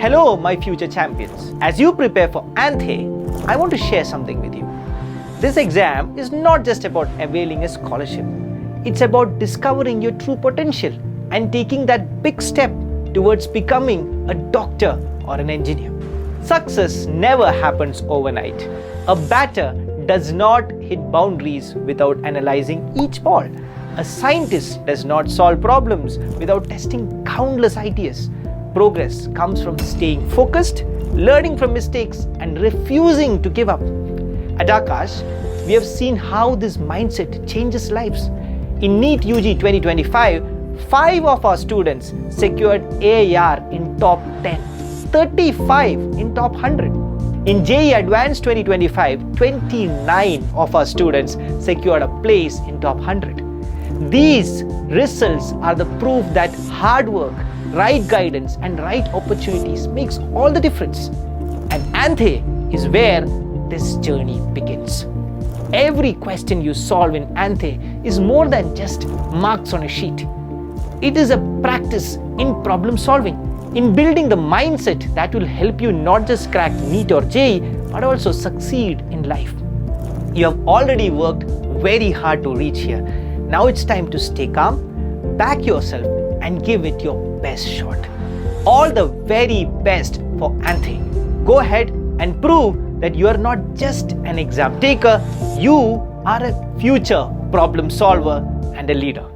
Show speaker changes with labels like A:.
A: Hello, my future champions. As you prepare for ANTHE, I want to share something with you. This exam is not just about availing a scholarship. It's about discovering your true potential and taking that big step towards becoming a doctor or an engineer. Success never happens overnight. A batter does not hit boundaries without analyzing each ball. A scientist does not solve problems without testing countless ideas. Progress comes from staying focused, learning from mistakes, and refusing to give up. At Aakash, we have seen how this mindset changes lives. In NEET UG 2025, 5 of our students secured AAR in top 10, 35 in top 100. In JEE Advanced 2025, 29 of our students secured a place in top 100. These results are the proof that hard work, right guidance and right opportunities makes all the difference. And ANTHE is where this journey begins. Every question you solve in ANTHE is more than just marks on a sheet. It is a practice in problem solving, in building the mindset that will help you not just crack NEET or JEE, but also succeed in life. You have already worked very hard to reach here. Now it's time to stay calm, back yourself and give it your best shot. All the very best for ANTHE. Go ahead and prove that you are not just an exam taker, you are a future problem solver and a leader.